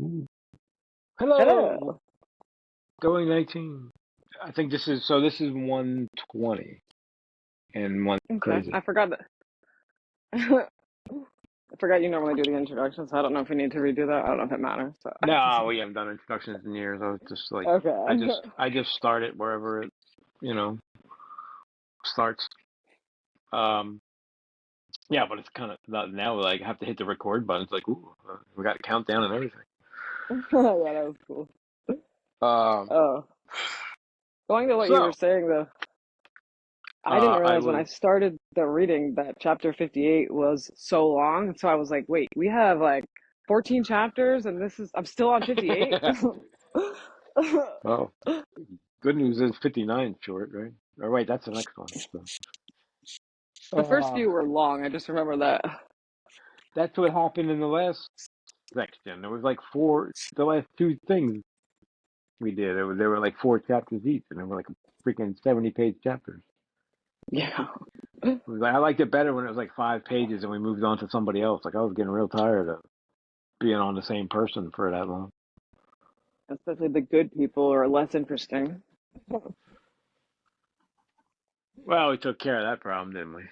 Ooh. Hello, Hello. going 19. I think this is 120 and one Okay. crazy. I forgot that. I forgot you normally do the introduction, so I don't know if we need to redo that. I don't know if it matters. So. No, we haven't done introductions in years. I was just like, I Okay. just, I just started wherever it, you know, starts. Um, yeah, but it's kind of now like I have to hit the record button. It's like, ooh, we got a countdown and everything. Yeah, that was cool. Um, Oh, going to what you were so saying though, I didn't I realize when I was, started the reading that chapter 58 was so long. So I was like, wait, we have like 14 chapters, and I'm still on 58. well, good news is 59 short, right? Or wait, that's the next one. So. The first Uh, few were long. I just remember that. that's what happened in the last section. There was like four, the last two things we did. There were like four chapters each, and they were like freaking 70-page chapters. Yeah. I liked it better when it was like 5 pages and we moved on to somebody else. Like I was getting real tired of being on the same person for that long. Especially the good people are less interesting. Well, we took care of that problem, didn't we?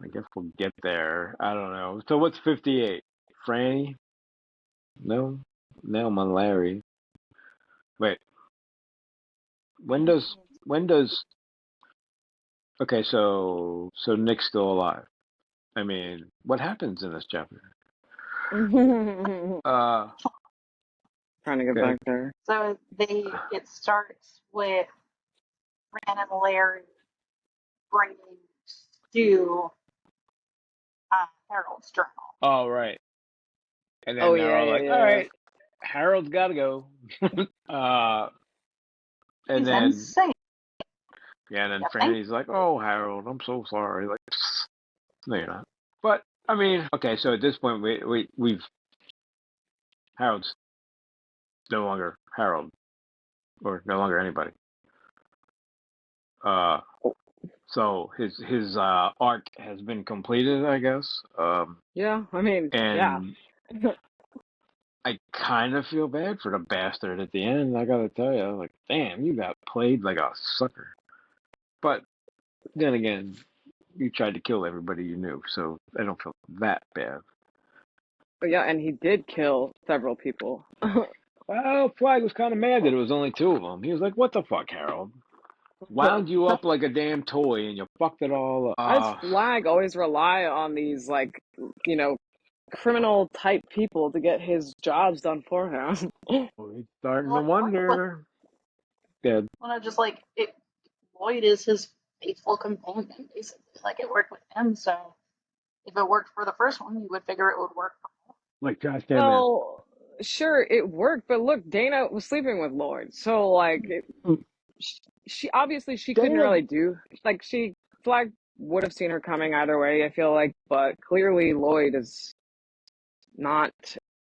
I guess we'll get there. I don't know. So what's 58? Franny? No, Nelma, Larry. Wait, when does? Okay, so Nick's still alive. I mean, what happens in this chapter? Trying Uh, to get good. back there. So it starts with Fran and Larry bringing Stu Harold's journal. All right. And Oh then they're yeah, all yeah, like, all yeah, right, Harold's got to go. uh, and He's then, insane. yeah, and then You think? Franny's like, oh, Harold, I'm so sorry. Like, no, you're not. But, I mean, okay, so at this point, Harold's no longer Harold, or no longer anybody. Uh, so his arc has been completed, I guess. yeah. I mean, yeah. And I kind of feel bad for the bastard at the end. I gotta tell you, like, damn, you got played like a sucker. But then again, you tried to kill everybody you knew, so I don't feel that bad. But yeah, and he did kill several people. Well, Flag was kind of mad that it was only two of them. He was like, "What the fuck, Harold? Wound you up like a damn toy, and you fucked it all up." Why does Flag always rely on these like, you know, criminal type people to get his jobs done for him? He's starting to Well, like, wonder. Dead. well, no, just like it, Lloyd is his faithful companion, basically. Like it worked with him, so if it worked for the first one, you would figure it would work for him. Like Josh Emmett. Well, sure, it worked, but look, Dana was sleeping with Lloyd, so like, she obviously she couldn't Dana. really do like she Flag would have seen her coming either way. I feel like, but clearly Lloyd is not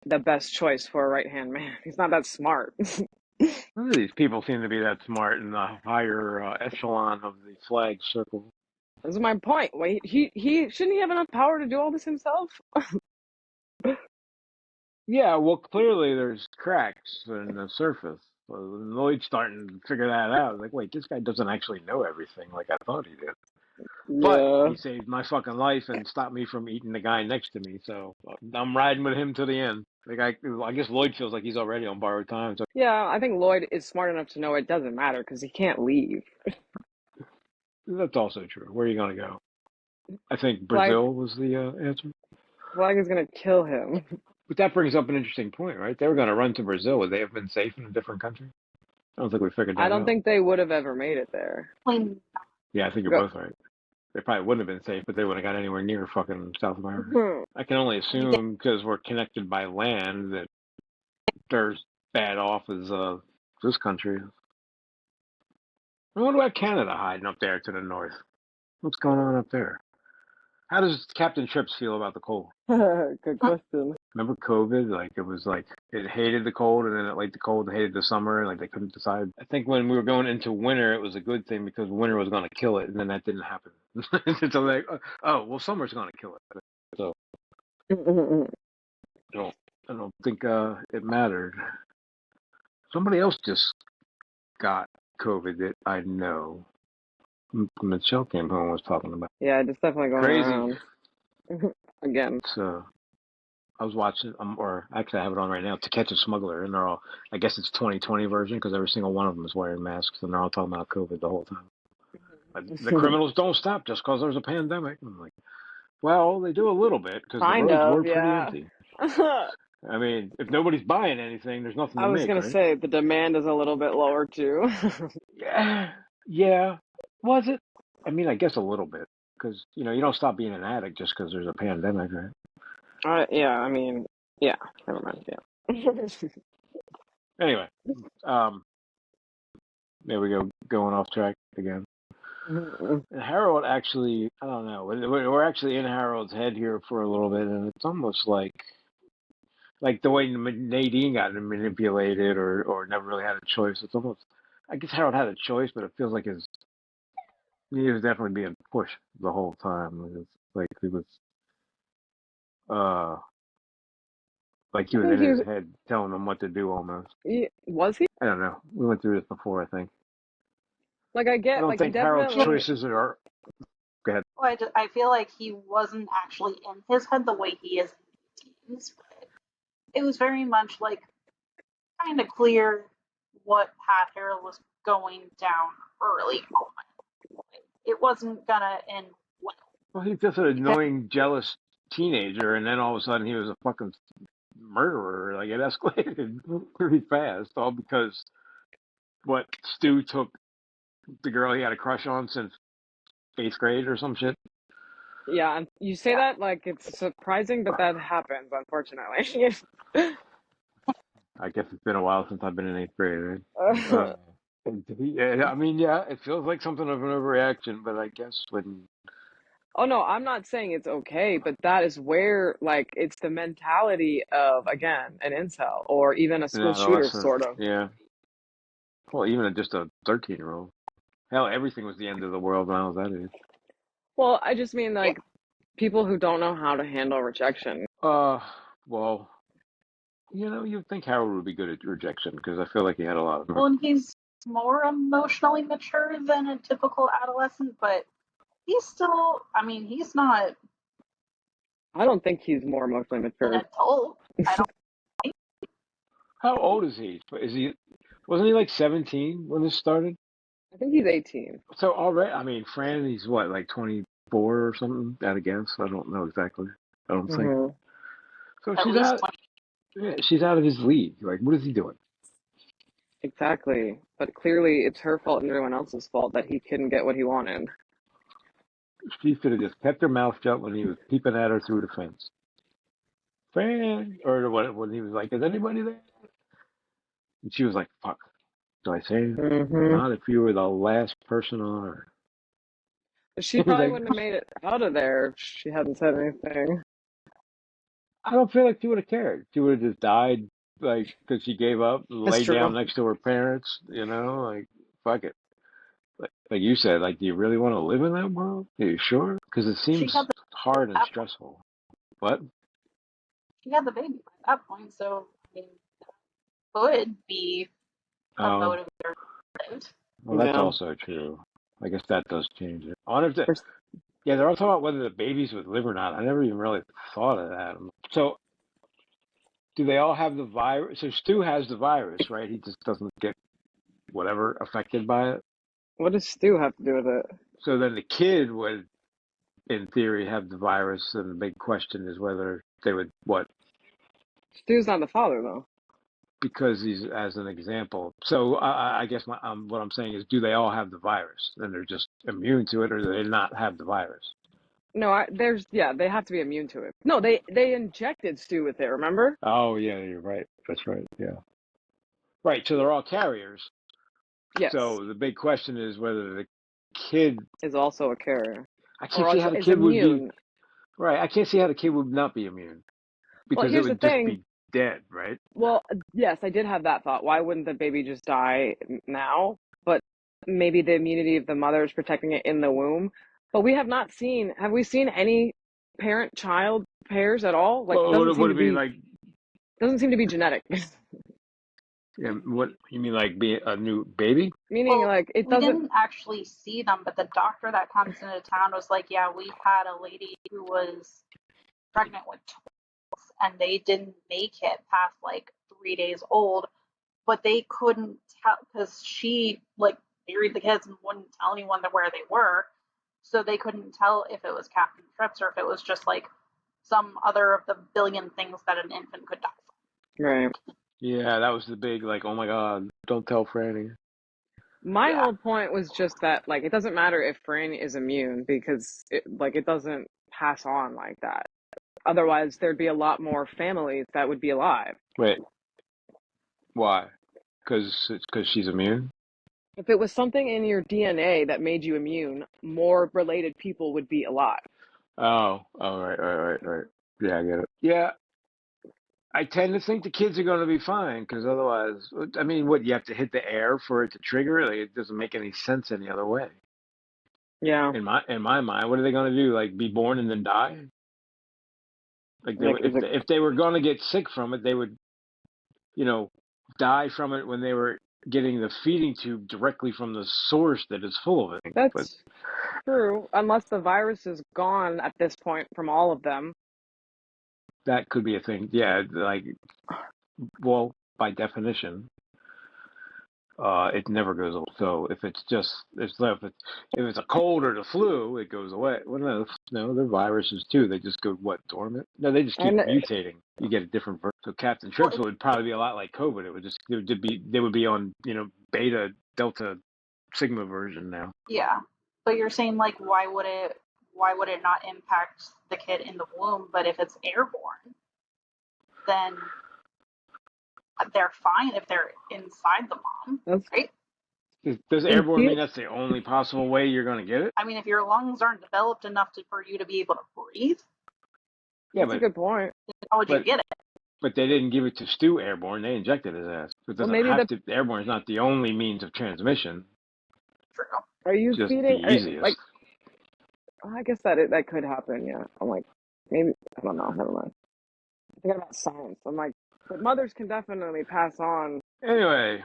the best choice for a right hand man. He's not that smart. None of these people seem to be that smart in the higher echelon of the Flag circle. This is my point. Wait, he shouldn't he have enough power to do all this himself? Yeah, well, clearly there's cracks in the surface. So Lloyd's starting to figure that out. Like, wait, this guy doesn't actually know everything like I thought he did. But Yeah. he saved my fucking life and stopped me from eating the guy next to me. So I'm riding with him to the end. Like, I guess Lloyd feels like he's already on borrowed time. So Yeah, I think Lloyd is smart enough to know it doesn't matter because he can't leave. that's also true. Where are you gonna go? I think Flag Brazil was the answer. Flag is gonna kill him. But that brings up an interesting point, right? They were going to run to Brazil. Would they have been safe in a different country? I don't think we figured I that don't out. think they would have ever made it there. Clean. Yeah, I think you're Go. both right. They probably wouldn't have been safe, but they wouldn't have got anywhere near fucking South America. Hmm. I can only You get assume because we're connected by land that they're as bad off as this country is. I wonder about Canada hiding up there to the north. What's going on up there? How does Captain Trips feel about the cold? Good question. Remember COVID? Like it was like it hated the cold, and then it liked the cold, and hated the summer, and like they couldn't decide. I think when we were going into winter, it was a good thing because winter was going to kill it, and then that didn't happen. So like, oh well, summer's going to kill it. So Mm-mm-mm. I don't. I don't think it mattered. Somebody else just got COVID that I know. Michelle came home and was talking about. Yeah, it's definitely going Crazy. around again. So I was watching, or actually I have it on right now, To Catch a Smuggler, and they're all. I guess it's 2020 version because every single one of them is wearing masks, and they're all talking about COVID the whole time. Like, the criminals don't stop just because there's a pandemic. I'm like, well, they do a little bit because the Kind roads of, were pretty yeah. empty. I mean, if nobody's buying anything, there's nothing I to was make, gonna right? say the demand is a little bit lower too. Yeah, yeah. Was it? I mean, I guess a little bit because you don't stop being an addict just because there's a pandemic, right? Yeah, I mean, yeah, never mind. Yeah. Anyway, um, there we go, going off track again. And Harold actually, I don't know. We're actually in Harold's head here for a little bit, and it's almost like the way Nadine got manipulated or never really had a choice. It's almost, I guess Harold had a choice, but it feels like he was definitely being pushed the whole time. It's like he was, uh, like he I was think in his head telling them what to do almost. was he? I don't know. We went through this before, I think. Like I I get, don't like he think Harold's Yeah. definitely. choices are. Go ahead. Well, I feel like he wasn't actually in his head the way he is in teens, but it was very much like kind of clear what path Harold was going down early on. It wasn't gonna end well Well, he's just an because annoying, jealous teenager, and then all of a sudden he was a fucking murderer. Like it escalated pretty fast, all because what Stu took the girl he had a crush on since eighth grade or some shit. Yeah, and you say yeah, that like it's surprising that that happens, unfortunately. I guess it's been a while since I've been in eighth grade. Right? Yeah, I mean, yeah, it feels like something of an overreaction, but I guess when Oh no, I'm not saying it's okay, but that is where like it's the mentality of again an incel or even a an school shooter adolescent, sort of. yeah, well, even just a 13-year-old. Hell, everything was the end of the world when I was that age. Well, I just mean yeah. like people who don't know how to handle rejection. Uh, well, you'd think Harold would be good at rejection because I feel like he had a lot of. Well, and he's more emotionally mature than a typical adolescent, but he's still. I mean, he's not I don't think he's more emotionally an mature. adult. I don't think. How old is he? Wasn't he like 17 when this started? I think he's 18. So already, I mean, Fran, he's what, like 24 or something at a guess? I don't know exactly. I don't think. Hmm. So At she's least out. Yeah, she's out of his league. Like, what is he doing? Exactly. But clearly it's her fault and everyone else's fault that he couldn't get what he wanted. She should have just kept her mouth shut when he was peeping at her through the fence. Fran, or when he was like, "Is anybody there?" And she was like, "Fuck, do I say it? Hmm. Not if you were the last person on earth." She He was probably like, wouldn't have made it out of there if she hadn't said anything. I don't feel like she would have cared. She would have just died, like, because she gave up, That's laid down true. next to her parents, like, fuck it. Like you said, like, do you really want to live in that world? Are you sure? Because it she seems had the baby hard at and that point. stressful. What? She had the baby at that point, so I mean, could be a Oh, motivator. well, that's Yeah. also true. I guess that does change it. I wonder if For- yeah, they're all talking about whether the babies would live or not. I never even really thought of that. So, do they all have the virus? So Stu has the virus, right? He just doesn't get whatever affected by it. What does Stu have to do with it? So then the kid would, in theory, have the virus, and the big question is whether they would what Stu's not the father, though. because he's as an example. So I guess what I'm saying is, do they all have the virus and they're just immune to it, or do they not have the virus? No, yeah, they have to be immune to it. No, they injected Stu with it, remember? Oh yeah, you're right. That's right. Yeah, right. So they're all carriers. Yes, So the big question is whether the kid. is also a carrier. I can't Or see how the is kid would be immune. right. I can't see how the kid would not be immune Well, because it here's the would just thing. be dead, right? Well, yes, I did have that thought. Why wouldn't the baby just die now? But maybe the immunity of the mother is protecting it in the womb. But we have not seen, have we seen any parent-child pairs at all. Like, Well, would it be like? doesn't seem to be genetic. Yeah, what you mean, like be a new baby? Meaning, Well, like, it we doesn't. didn't actually see them, but the doctor that comes into town was like, yeah, we had a lady who was pregnant with twins, and they didn't make it past like 3 days old, but they couldn't tell because she like buried the kids and wouldn't tell anyone where they were, so they couldn't tell if it was Captain Trips or if it was just like some other of the billion things that an infant could die from. Right. Yeah, that was the big like, oh my God, don't tell Franny. My Yeah, whole point was just that, like, it doesn't matter if Franny is immune because, it doesn't pass on like that. Otherwise, there'd be a lot more families that would be alive. Wait, why? Because she's immune. If it was something in your DNA that made you immune, more related people would be alive. Oh, right. Yeah, I get it. Yeah, I tend to think the kids are going to be fine because otherwise, I mean, what you have to hit the air for it to trigger it? Like, it doesn't make any sense any other way. Yeah. In my mind, what are they going to do? Like be born and then die? Like Like, is it, if they were going to get sick from it, they would, you know, die from it when they were getting the feeding tube directly from the source that is full of it. But that's true, unless the virus is gone at this point from all of them. that could be a thing. Yeah, like, well, by definition, it never goes away. So if it's just if it's a cold or the flu, it goes away. Well, no, they're viruses too. They just go what, dormant? No, they just keep And mutating. You get a different version. So Captain well, Trips would probably be a lot like COVID. It would just they would be on beta, delta, sigma version now. yeah. But you're saying like why would it not impact the kid in the womb? But if it's airborne, then they're fine if they're inside the mom, that's right? Does in airborne the, mean that's the only possible way you're going to get it? I mean, if your lungs aren't developed enough for you to be able to breathe, Yeah, that's a good point. how would you but get it? but they didn't give it to Stu airborne. They injected his ass. It Well, doesn't maybe have to. Airborne is not the only means of transmission. True. are you Just the feeding? easiest. Like, oh, I guess that could happen. Yeah, I'm like, maybe I don't know. Never mind. Thinking about science. I'm like, but mothers can definitely pass on Anyway,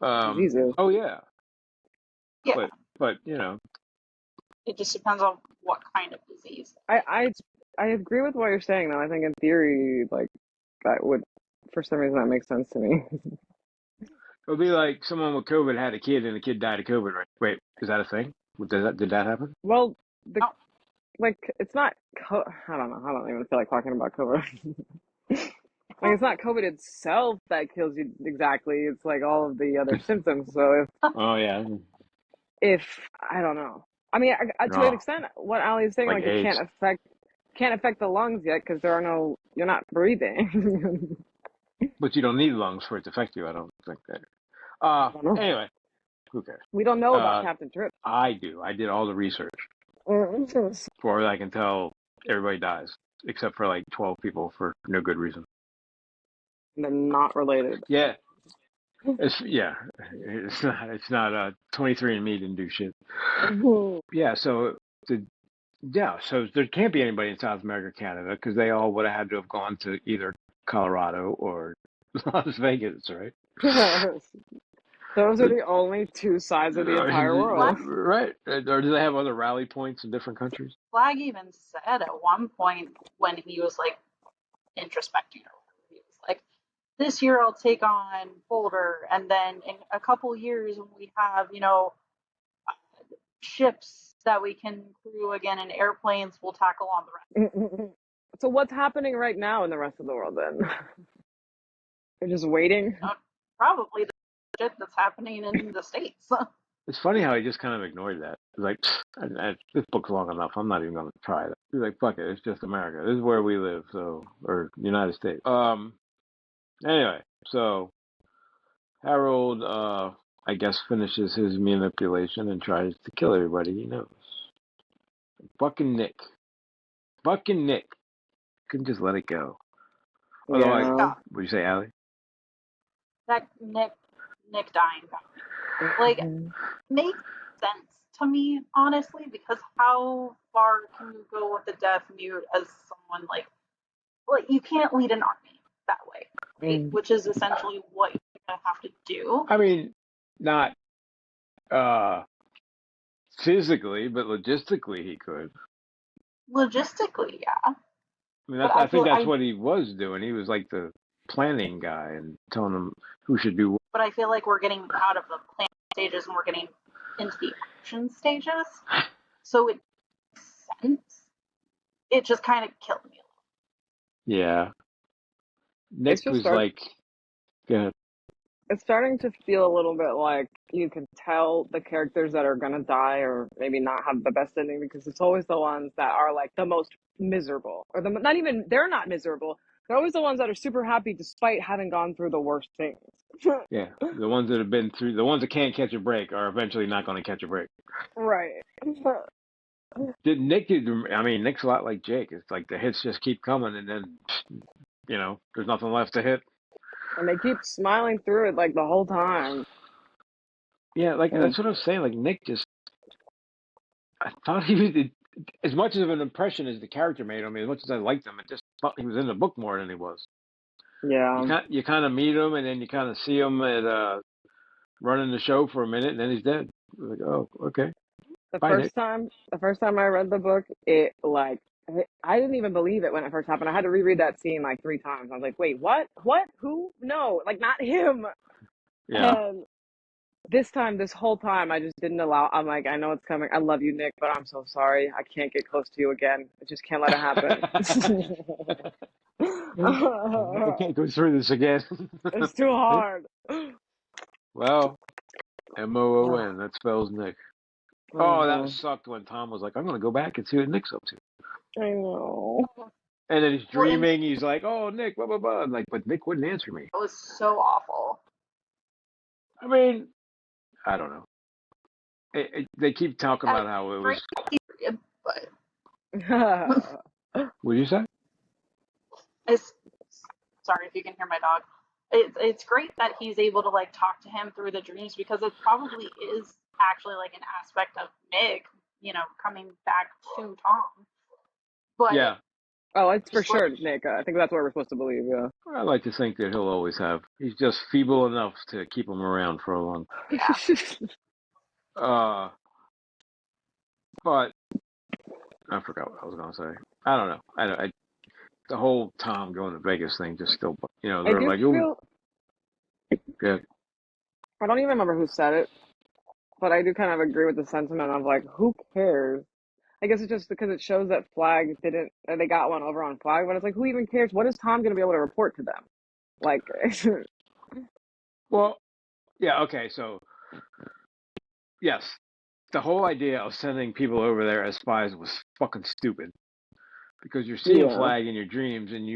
diseases. oh yeah, Yeah, but it just depends on what kind of disease. I agree with what you're saying though. I think in theory, like that would, for some reason, that makes sense to me. it'll be like someone with COVID had a kid and the kid died of COVID, right? Wait, is that a thing? Did that happen? Well, the No, like it's not. I don't know. I don't even feel like talking about COVID. Like it's not COVID itself that kills you exactly. It's like all of the other symptoms. So Oh yeah, if I don't know. I mean, to an no, extent, what Ali is saying, like like it AIDS. can't affect the lungs yet because you're not breathing. But you don't need lungs for it to affect you. I don't think that. I don't know. Anyway, who cares? We don't know about Uh, Captain Trip. I do. I did all the research. And As far as I can tell, everybody dies except for like 12 people for no good reason. they're not related. Yeah, it's not 23andMe didn't do shit. Yeah, so there can't be anybody in South America or Canada because they all would have had to have gone to either Colorado or Las Vegas, right? Those are the only two sides of the entire world. Right. Or do they have other rally points in different countries? Flag even said at one point when he was like introspecting or whatever, he was like, "This year I'll take on Boulder, and then in a couple years when we have ships that we can crew again and airplanes, we'll tackle on the rest." So what's happening right now in the rest of the world then? They're just waiting. Probably the shit that's happening in the States. It's funny how he just kind of ignored that. Like, this book's long enough. I'm not even going to try it. He's like, fuck it. It's just America. This is where we live. So, or United States. Anyway, so Harold, I guess finishes his manipulation and tries to kill everybody he knows. Fucking Nick. Fucking Nick. Couldn't just let it go. Otherwise, Yeah. Yeah, what do you say, Allie? that Nick dying like makes sense to me, honestly, because how far can you go with the death mute as someone everyone like you can't lead an army that way, right? Which is essentially what you have to do. I mean, not physically, but logistically he could. Logistically, yeah. I mean, But I think that's what he was doing. He was like the planning guy and telling them who should do what. but I feel like we're getting out of the planning stages and we're getting into the action stages. So it makes sense. It just kind of killed me. Yeah. It's Nick just was like, yeah, it's starting to feel a little bit like you can tell the characters that are gonna die or maybe not have the best ending because it's always the ones that are like the most miserable or not even they're not miserable. They're always the ones that are super happy despite having gone through the worst things. yeah. The ones that have been through, the ones that can't catch a break are eventually not going to catch a break. Right. I mean, Nick's a lot like Jake. It's like the hits just keep coming and then, there's nothing left to hit. And they keep smiling through it like the whole time. Yeah, like that's what I was saying. Like Nick just, I thought he was as much of an impression as the character made on me. As much as I liked him, I just thought he was in the book more than he was. Yeah. You kind of meet him, and then you kind of see him at running the show for a minute, and then he's dead. Like, oh, okay, bye, Nick. The first time I read the book, it like I didn't even believe it when it first happened. I had to reread that scene like 3 times. I was like, wait, what? What? Who? No, like not him. Yeah. And this whole time, I just didn't allow. I'm like, I know it's coming. I love you, Nick, but I'm so sorry. I can't get close to you again. I just can't let it happen. I can't go through this again. It's too hard. Well, Moon. That spells Nick. Oh, that Mhm. sucked when Tom was like, I'm going to go back and see what Nick's up to. I know. And then he's Well, and dreaming. He's like, oh, Nick, blah, blah, blah. I'm like, but Nick wouldn't answer me. it was so awful. I mean, I don't know. They keep talking about how it was. Period, but What did you say? it's sorry if you can hear my dog. It's great that he's able to like talk to him through the dreams because it probably is actually like an aspect of Nick, coming back to Tom. But Yeah. Oh, it's for just like sure, Nick. I think that's what we're supposed to believe. Yeah. I like to think that he'll always have. He's just feeble enough to keep him around for a long. yeah, But I forgot what I was gonna say. I don't know. The whole Tom going to Vegas thing just still, I they're do like, oh, feel. good. I don't even remember who said it, but I do kind of agree with the sentiment of like, who cares? I guess it's just because it shows that Flag didn't, they got one over on Flag, but it's like, who even cares? What is Tom going to be able to report to them? Like, Well, yeah, okay, so yes, the whole idea of sending people over there as spies was fucking stupid because you're seeing yeah, Flag in your dreams, and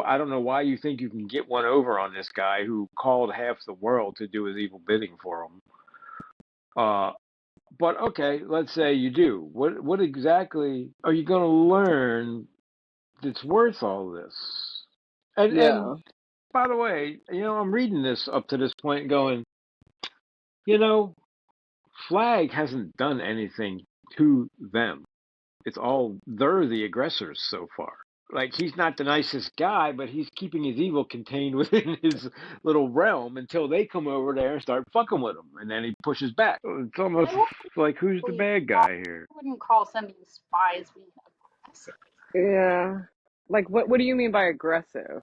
I don't know why you think you can get one over on this guy who called half the world to do his evil bidding for him. But okay, let's say you do. What exactly are you going to learn that's worth all this? And yeah, by the way, I'm reading this up to this point, going, you know, Flag hasn't done anything to them. They're the aggressors so far. Like, he's not the nicest guy, but he's keeping his evil contained within his little realm until they come over there and start fucking with him. And then he pushes back. It's almost like, who's the bad guy here? I wouldn't call sending spies being aggressive. yeah. Like, what do you mean by aggressive?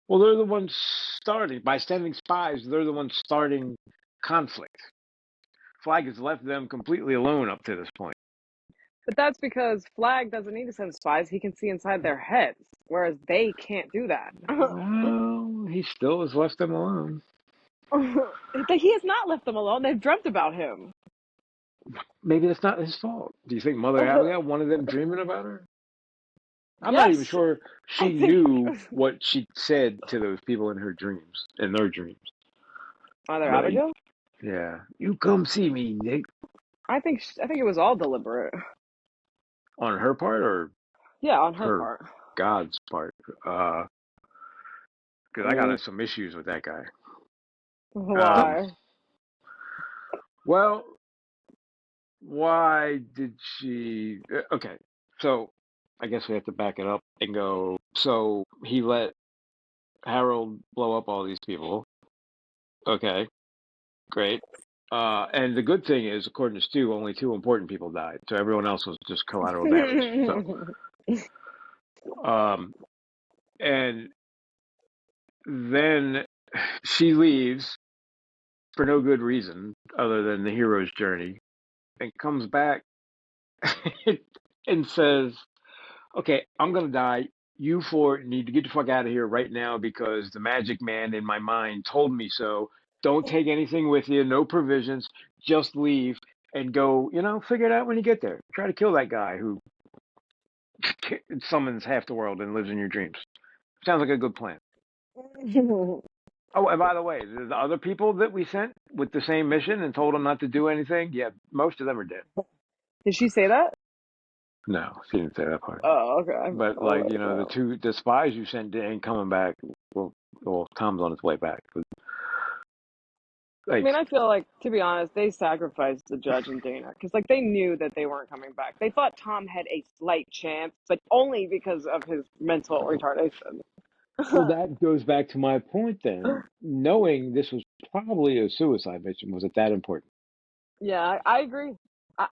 Well, they're the ones starting. By sending spies, they're the ones starting conflict. Flag has left them completely alone up to this point. But that's because Flag doesn't need to send spies. He can see inside their heads, whereas they can't do that. Well, he still has left them alone. He has not left them alone. They've dreamt about him. Maybe that's not his fault. Do you think Mother Abigail wanted them dreaming about her? I'm not even Yes, sure I she think knew what she said to those people in their dreams. Mother But Abigail. yeah, you come see me, Nick. I think it was all deliberate. On her part or Yeah, on her her part. God's part? Because I Mm, got some issues with that guy. why? Well, why did she? Okay, so I guess we have to back it up and go. So he let Harold blow up all these people. Okay, great. And the good thing is, according to Stu, only two important people died, so everyone else was just collateral damage. So, um, and then she leaves for no good reason other than the hero's journey, and comes back and says, "Okay, I'm gonna die. You four need to get the fuck out of here right now because the magic man in my mind told me so. Don't take anything with you, no provisions, just leave and go, figure it out when you get there. Try to kill that guy who summons half the world and lives in your dreams. Sounds like a good plan." Oh, and by the way, the other people that we sent with the same mission and told them not to do anything, yeah, most of them are dead. Did she say that? No, she didn't say that part. Oh, okay. But Oh, like, the spies you sent ain't coming back. Well, Tom's on his way back. But, I like, mean, I feel like, to be honest, they sacrificed the judge and Dana because, like, they knew that they weren't coming back. They thought Tom had a slight chance, but only because of his mental retardation. well, that goes back to my point then. Knowing this was probably a suicide mission, was it that important? Yeah, I agree.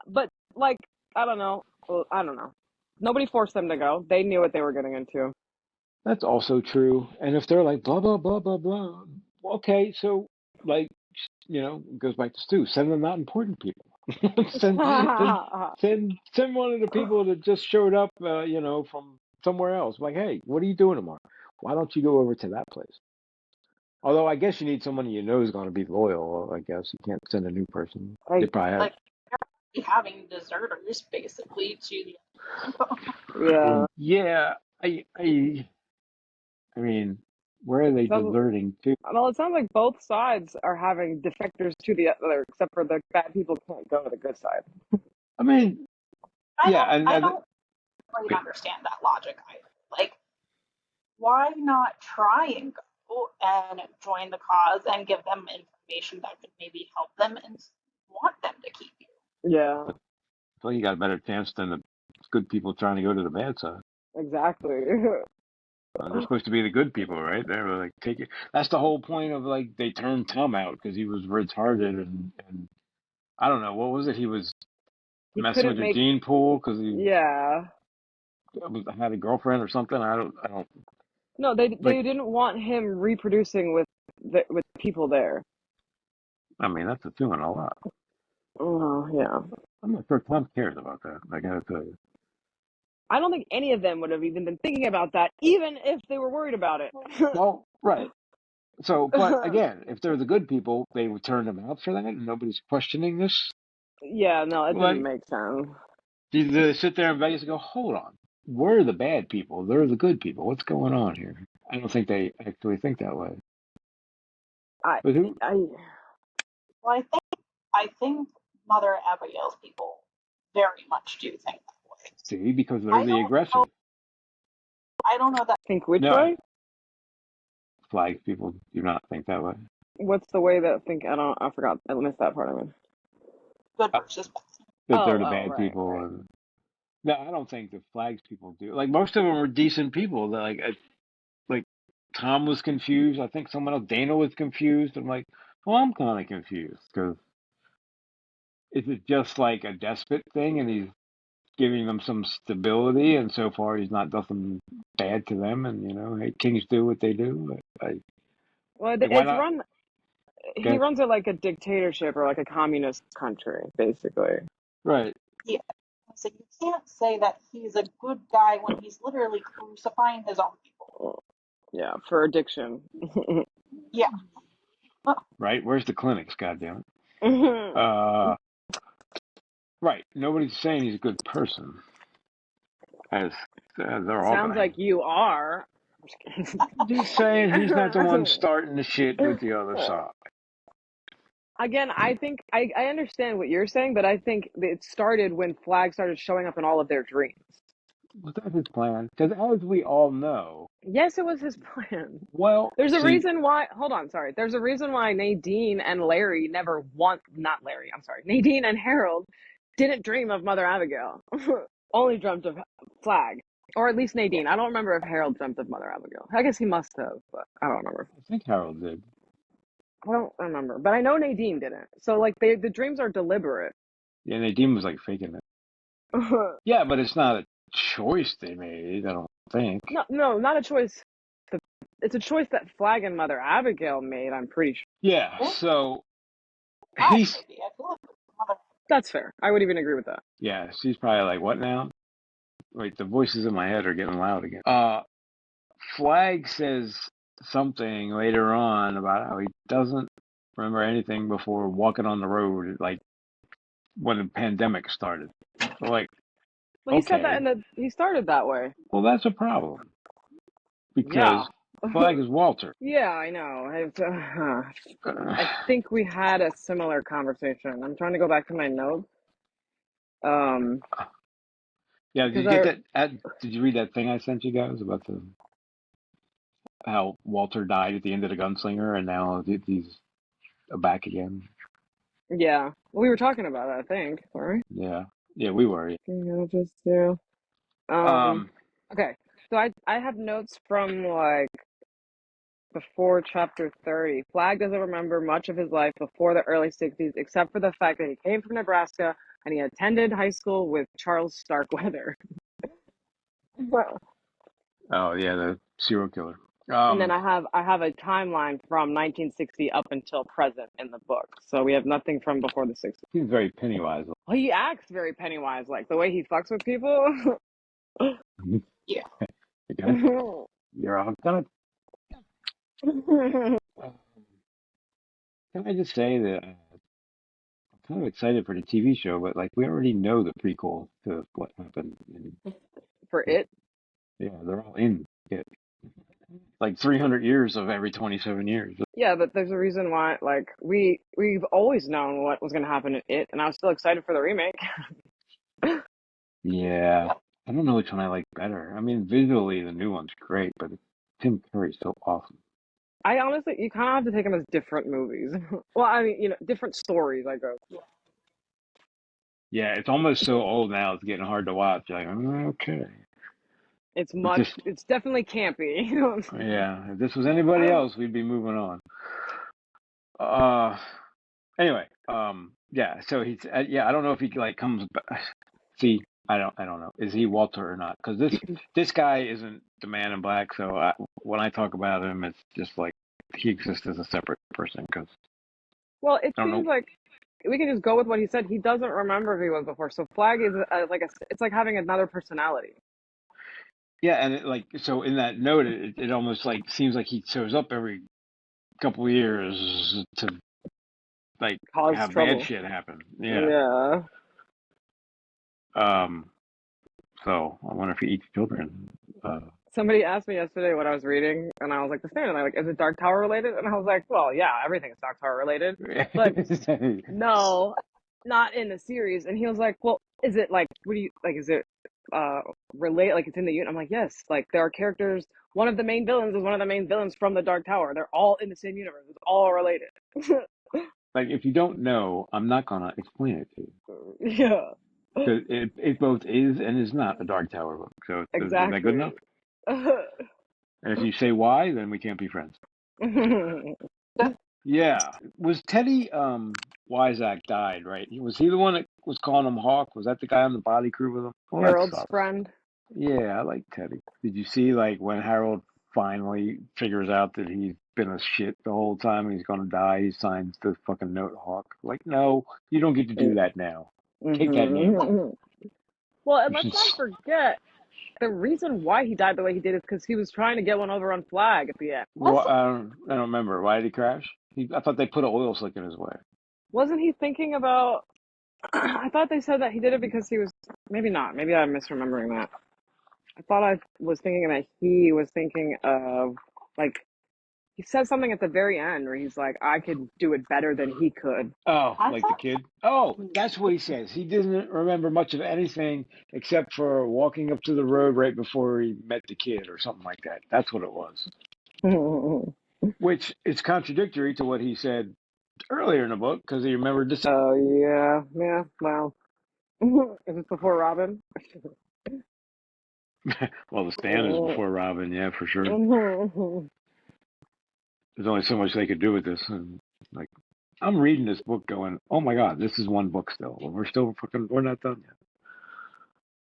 But, like, I don't know. Well, I don't know. Nobody forced them to go. They knew what they were getting into. That's also true. And if they're like, blah, blah, blah, blah, blah, okay, so, like, it goes back to Stu. Send the not important people. send, send, send one of the people that just showed up, from somewhere else. Like, hey, what are you doing tomorrow? Why don't you go over to that place? Although I guess you need someone you know is going to be loyal. I guess you can't send a new person. They I, probably have. Like having deserters basically to the yeah. Yeah, I mean, where are they Sounds, deserting to? well, it sounds like both sides are having defectors to the other, except for the bad people can't go to the good side. I mean, yeah, I don't really understand that logic either. Like, why not try and go and join the cause and give them information that could maybe help them and want them to keep you? Yeah, well, you got a better chance than the good people trying to go to the bad side. exactly. They're supposed to be the good people, right? They're like take it. That's the whole point of like they turned Tom out because he was retarded and I don't know what was it. He was He messing couldn't with the make, gene pool because he yeah. had a girlfriend or something. I don't No, they like. didn't want him reproducing with people there. I mean, that's assuming a lot. Oh, yeah. I'm not sure Tom cares about that. I gotta tell you. I don't think any of them would have even been thinking about that, even if they were worried about it. Well, right. So, but again, if they're the good people, they would turn them out for that, and nobody's questioning this. Yeah, no, it didn't Like, make sense. they sit there in Vegas and go, "Hold on, we're the bad people. They're the good people. What's going on here?" I don't think they actually think that way. I, But who? I, Well, I think Mother Abigail's people very much do think that way. See, because they're I the don't know. aggressive. I don't know that think which No, way? flag people do not think that way. What's the way that think? I forgot. I missed that part of it. good Uh, versus bad. that they're the Oh, bad right, people. right. And, no, I don't think the flags people do. Like most of them are decent people. They're like Tom was confused. I think someone else, Dana was confused. I'm like, well, I'm kind of confused because is it just like a despot thing and he's giving them some stability and so far he's not done something bad to them and hey, kings do what they do. Well, Like why it's not run. He get runs it like a dictatorship or like a communist country, basically. right? Yeah. So you can't say that he's a good guy when he's literally crucifying his own people. Yeah, for addiction. Yeah. Right? Where's the clinics? Goddamn it. Right. Nobody's saying he's a good person. As they're all Sounds gonna. like you are. Just saying he's not the one starting the shit with the other side. Again, I think I understand what you're saying, but I think it started when Flag started showing up in all of their dreams. Was that his plan? Because as we all know, Yes, it was his plan. well, There's a see, reason why, hold on, sorry. There's a reason why Nadine and Larry never want, not Larry, I'm sorry. Nadine and Harold didn't dream of Mother Abigail. Only dreamt of Flag. Or at least Nadine. I don't remember if Harold dreamt of Mother Abigail. I guess he must have, but I don't remember. I think Harold did. I don't remember, but I know Nadine didn't. So like the dreams are deliberate. Yeah, Nadine was like faking it. no, Yeah, but it's not a choice they made, I don't think. no, not a choice. It's a choice that Flag and Mother Abigail made. I'm pretty sure. Yeah, Yeah, so that he's, maybe. I feel like it was Mother. That's fair. I would even agree with that. yeah, she's probably like, what now? Wait, the voices in my head are getting loud again. Flag says something later on about how he doesn't remember anything before walking on the road, like when the pandemic started. So, like, Well, he said that okay, in the. He started that way. well, that's a problem Yeah. because Flag is Walter. yeah, I know. I think we had a similar conversation. I'm trying to go back to my notes. Um, Yeah, did because you get that? Did you read that thing I sent you guys about the how Walter died at the end of the Gunslinger, and now he's back again? yeah, we were talking about it, I think, weren't Yeah, yeah, we were. Yeah. we? Yeah, just do. Um, Um, okay. So I have notes from like before chapter 30. Flag doesn't remember much of his life before the early 60s, except for the fact that he came from Nebraska and he attended high school with Charles Starkweather. oh yeah, the serial killer. And then Um, I have a timeline from 1960 up until present in the book. So we have nothing from before the 60s. he's very Pennywise. Well, he acts very Pennywise, like the way he fucks with people. Yeah. Okay, you're all gonna. Can I just say that I'm kind of excited for the TV show, but like we already know the prequel to what happened. For it, Yeah, they're all in it. Like 300 years of every 27 years. yeah, but there's a reason why. Like we've always known what was going to happen in it, and I was still excited for the remake. Yeah, I don't know which one I like better. I mean, visually the new one's great, but Tim Curry's so awesome. I honestly, you kind of have to take them as different movies. well, I mean, different stories. I guess Yeah. Yeah, it's almost so old now; it's getting hard to watch. Like, okay, if this, it's definitely campy. yeah, if this was anybody else, we'd be moving on. Uh, anyway, yeah. So he's, yeah. I don't know if he like comes. See, I don't know. Is he Walter or not? Because this guy isn't the Man in Black. So when I talk about him, it's just like he exists as a separate person. Because well, it I don't seems know. like we can just go with what he said. He doesn't remember who he was before. So Flag is it's like having another personality. Yeah, and like so in that note, it almost like seems like he shows up every couple of years to like Cause have bad trouble. shit happen. Yeah. Yeah. Um. So I wonder if he eats children. Somebody asked me yesterday what I was reading, and I was like, the same. And they're like, is it Dark Tower related? And I was like, well, yeah, everything is Dark Tower related. But no, not in the series. And he was like, well, is it like, what do you, like, is it relate, like it's in the unit? I'm like, yes, like there are characters, one of the main villains is one of the main villains from the Dark Tower. They're all in the same universe. It's all related. Like if you don't know, I'm not gonna explain it to you. yeah, 'Cause it both is and is not a Dark Tower book. So is that good exactly. enough? And if you say why, then we can't be friends. Yeah. Was Teddy Wyzak died, right? Was he the one that was calling him Hawk? Was that the guy on the body crew with him? Well, that Harold's sucks. friend. Yeah, I like Teddy. Did you see like when Harold finally figures out that he's been a shit the whole time and he's gonna die, he signs the fucking note Hawk. Like, no, you don't get to do that now. Take that name. Mm-hmm. Well, and You let's should. not forget the reason why he died the way he did is because he was trying to get one over on Flag at the end. Well, I don't remember. Why did he crash? I thought they put an oil slick in his way. Wasn't he thinking about? I thought they said that he did it because he was. Maybe not. Maybe I'm misremembering that. I thought I was thinking that he was thinking of like he said something at the very end where he's like, "I could do it better than he could." Oh, I like the thought. kid? Oh, that's what he says. He doesn't remember much of anything except for walking up to the road right before he met the kid or something like that. That's what it was. oh Which is contradictory to what he said earlier in the book because he remembered this. yeah, yeah. Well, is this before Robin? Well, the Stand is before Robin, yeah, for sure. There's only so much they could do with this, and like, I'm reading this book, going, "Oh my God, this is one book still. We're not done yet."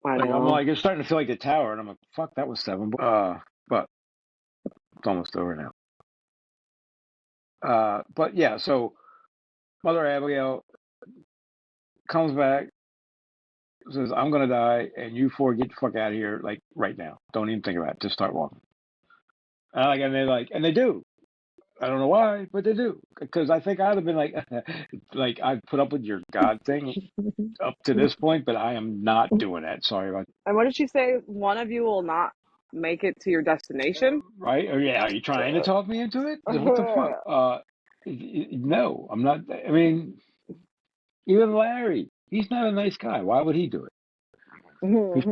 I Like, I'm know. like, it's starting to feel like the Tower, and I'm like, "Fuck, that was 7 books." But it's almost over now. But yeah, so Mother Abigail comes back, says, "I'm gonna die, and you four get the fuck out of here, like right now. Don't even think about it. Just start walking." And they do. I don't know why, but they do. Because I think I'd have been like, like I put up with your God thing up to this point, but I am not doing that. Sorry about And what did she say? One of you will not make it to your destination. right. Or yeah, are you trying to talk me into it? What the fuck? No, I'm not. I mean, even Larry, he's not a nice guy. Why would he do it? He's,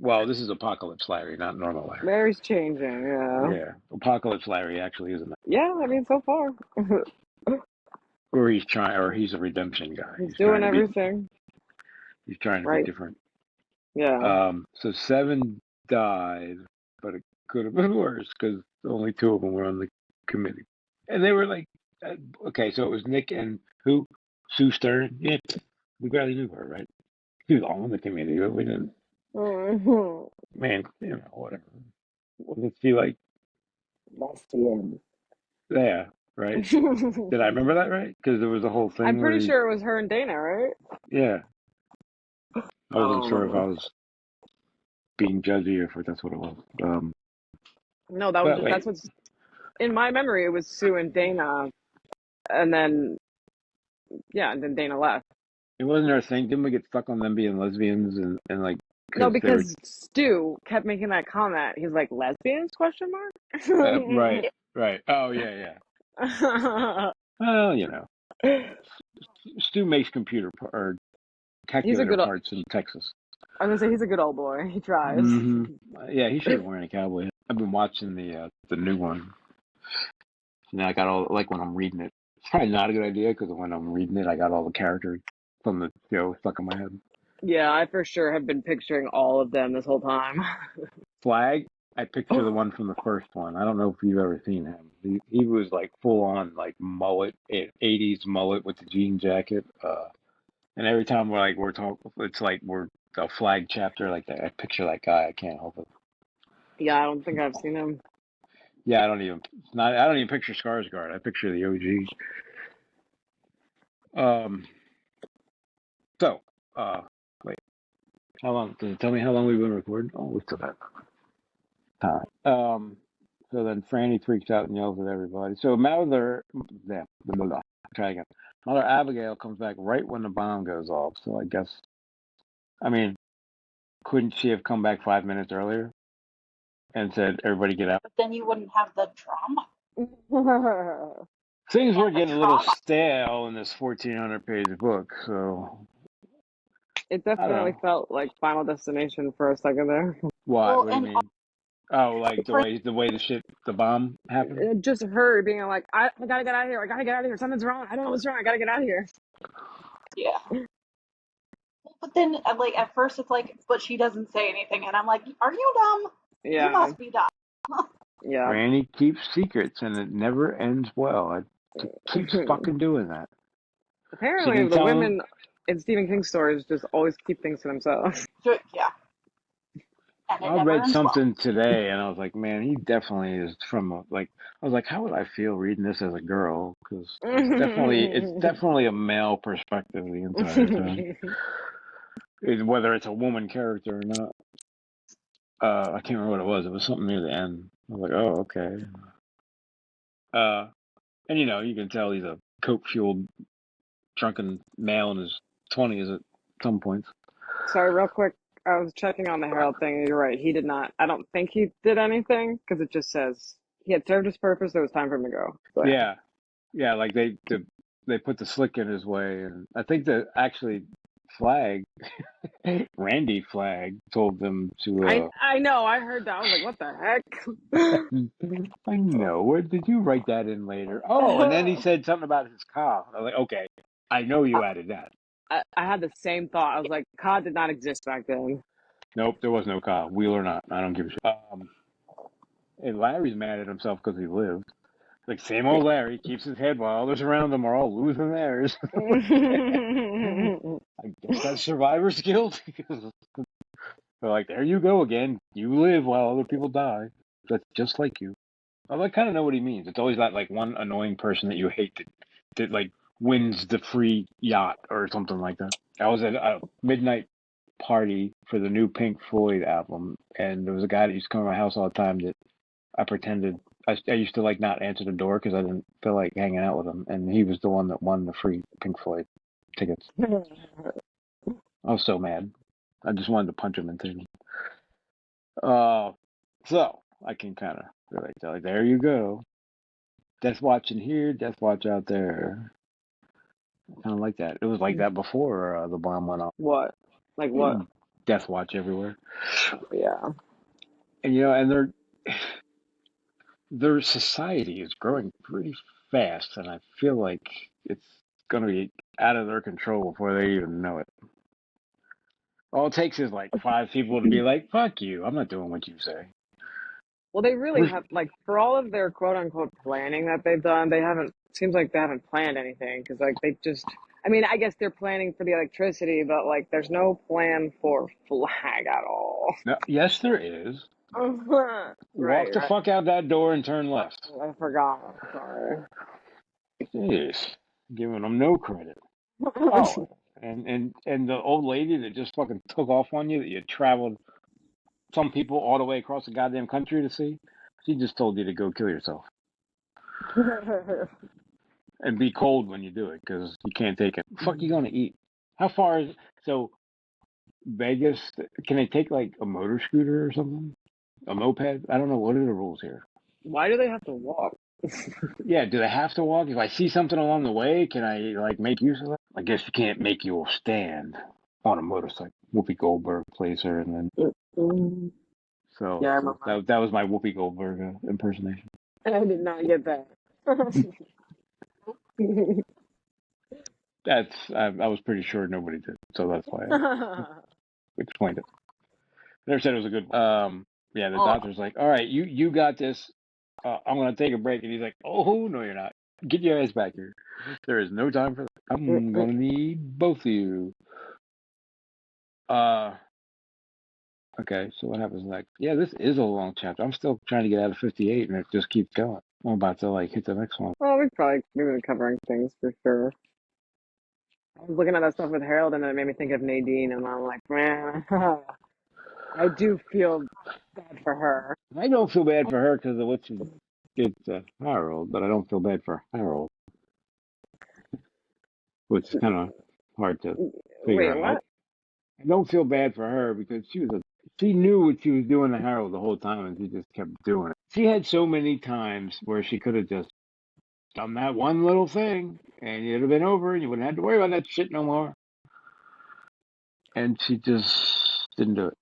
well, this is Apocalypse Larry, not normal Larry. Mary's changing. Yeah. Yeah, Apocalypse Larry actually is a nice, Yeah. I mean, so far or he's trying, or he's a redemption guy. he's doing everything He's trying to be right. different. Yeah. So 7 died, but it could have been worse because only 2 of them were on the committee, and they were like, okay, so it was Nick and who, Sue Stern. Yeah, we barely knew her, right? She was on the committee, but we didn't. Man, whatever. What did she like? That's the end. Yeah, right. Did I remember that right? Because there was a whole I'm thing where pretty sure it was her and Dana, right? yeah, I I wasn't don't sure if I remember. was being judgy or if that's what it was. No, that was But just that's wait, what's in my memory. It was Sue and Dana, and then yeah, and then Dana left. it wasn't our thing. Didn't we get stuck on them being lesbians and like No, because they were because Stu kept making that comment. He's like, lesbians? Question right, mark. right. Oh yeah, yeah. Well, Stu makes or He's a calculator good. parts in Texas. I was gonna say he's a good old boy. He tries. Hmm. Yeah, he should have wearing a cowboy hat. I've been watching the new one. I got all like when I'm reading it. It's probably not a good idea because when I'm reading it, I got all the characters from the show stuck in my head. Yeah, I for sure have been picturing all of them this whole time. Flag, I picture the one from the first one. I don't know if you've ever seen him. He was like full on like mullet, 80s mullet with the jean jacket. And every time we're talking, it's like we're a Flag chapter like that. I picture that guy. I can't help it. Yeah, I don't think I've seen him. Yeah, I don't even picture Skarsgård. I picture the OG. Um, so, wait, how long? Does it tell me how long we've been recording? Oh, we still got time. So then Franny freaks out and yells at everybody. So yeah, blah, blah, try again. Mother Abigail comes back right when the bomb goes off. So I guess, I mean, couldn't she have come back 5 minutes earlier and said, "Everybody get out"? But then you wouldn't have the drama Things were and the getting a little trauma. stale in this 1,400-page book, so It I don't definitely know. felt like Final Destination for a second there. What? Well, What do you and mean? Oh, like for the way the bomb happened. Just her being like, I gotta get out of here. I gotta get out of here. Something's wrong. I don't know what's wrong. I gotta get out of here. yeah. But then, like at first, it's like, but she doesn't say anything, and I'm like, are you dumb? You Yeah, must be dumb. yeah. Granny keeps secrets, and it never ends well. It keeps fucking doing that. She Apparently, didn't the tell him. women in Stephen King stories just always keep things to themselves. So, yeah, and it I never read ends well. something today, and I was like, man, he definitely is from a, like. I was like, how would I feel reading this as a girl? Because it's definitely a male perspective the entire time, whether it's a woman character or not. I can't remember what it was. It was something near the end. I was like, oh, okay. Uh, and you can tell he's a coke-fueled, drunken male in his 20s at some points. Sorry, real quick. I was checking on the Herald thing. You're right. He did not. I don't think he did anything because it just says he had served his purpose. It was time for him to go. So yeah. Yeah, yeah, like they put the slick in his way, and I think that actually Flag, Randy Flag, told them I to. I know. I heard that. I was like, what the heck? I know. Where did you write that in later? Oh, and then he said something about his car. I was like, okay, I know you added that. I had the same thought. I was like, COD did not exist back then. Nope, there was no Kyle. Wheel or not, I don't give a shit. And Larry's mad at himself because he lived. Like same old Larry keeps his head while others around him are all losing theirs. I guess that's survivor's guilt. They're like, there you go again. You live while other people die. That's just like you. Well, I kind of know what he means. It's always that like one annoying person that you hate that like wins the free yacht or something like that. I was at a midnight party for the new Pink Floyd album, and there was a guy that used to come to my house all the time that I pretended I used to like not answer the door because I didn't feel like hanging out with him, and he was the one that won the free Pink Floyd tickets. I was so mad. I just wanted to punch him in things. So I can kind of relate to like, there you go. Death Watch in here, Death Watch out there. Kind of like that. It was like that before the bomb went off. What? Like You what? know, Death Watch everywhere. Yeah. And you know, and their society is growing pretty fast, and I feel like it's going to be out of their control before they even know it. All it takes is like 5 people to be like, "Fuck you! I'm not doing what you say." Well, they really have, like, for all of their quote unquote planning that they've done, they haven't, seems like they haven't planned anything because, like, they just, I mean, I guess they're planning for the electricity, but, like, there's no plan for flag at all. No, yes, there is. Walk Right, the right. fuck out that door and turn left. I forgot. Sorry. Jeez, giving them no credit. Oh, and the old lady that just fucking took off on you that you traveled some people all the way across the goddamn country to see. She just told you to go kill yourself and be cold when you do it because you can't take it. The fuck you gonna eat? How far is so Vegas? Can they take like a motor scooter or something? A moped? I don't know. What are the rules here? Why do they have to walk? Yeah, do they have to walk? If I see something along the way, can I like make use of it? I guess you can't make you stand on a motorcycle. Whoopi Goldberg plays her, and then Mm, so, yeah, I so remember. that was my Whoopi Goldberg impersonation. I did not get that. That's I was pretty sure nobody did, so that's why I explained it. Never said it was a good. Yeah, the Oh, doctor's like, all right, you got this. I'm gonna take a break, and he's like, oh no, you're not. Get your ass back here. There is no time for that. I'm gonna need both of you. Uh, okay, so what happens next? Yeah, this is a long chapter. I'm still trying to get out of 58, and it just keeps going. I'm about to like hit the next one. well, we've been covering things for sure. I was looking at that stuff with Harold, and it made me think of Nadine, and I'm like, man, I do feel bad for her. I don't feel bad for her because of what she did to Harold, but I don't feel bad for Harold, which is kind of hard to figure Wait, out. what? I don't feel bad for her because she knew what she was doing to Harold the whole time, and she just kept doing it. She had so many times where she could have just done that one little thing, and it'd have been over, and you wouldn't have to worry about that shit no more. And she just didn't do it.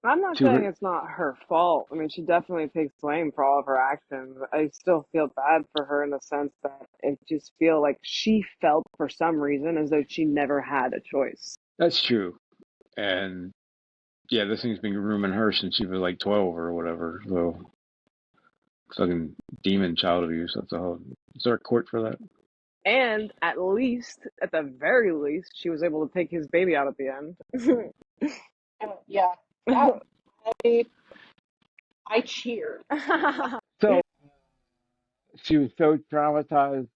I'm not To saying her, it's not her fault. I mean, she definitely takes blame for all of her actions. I still feel bad for her in the sense that it just feel like she felt for some reason as though she never had a choice. that's true. And yeah, this thing's been grooming her since she was like 12 or whatever. So fucking demon child abuse. That's a whole. Is there a court for that? And at least, at the very least, she was able to take his baby out at the end. Yeah, that I, I cheered. So she was so traumatized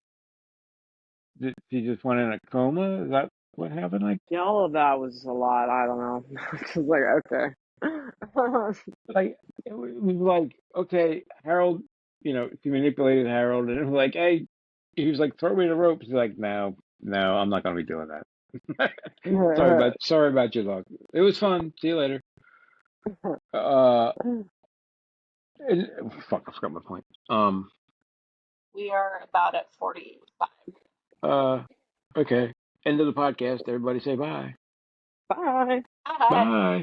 that she just went in a coma. Is that what happened? Yeah, all of that was a lot. I don't know. Just like, okay. Like it was like okay, Harold. You know, she manipulated Harold, and it was like, hey, he was like, throw me the rope. She's like, no, no, I'm not gonna be doing that. Sorry about your luck. It was fun. See you later. Uh, and, fuck, I forgot my point. We are about at 45. Okay. End of the podcast. Everybody say bye. Bye. Hi. Bye.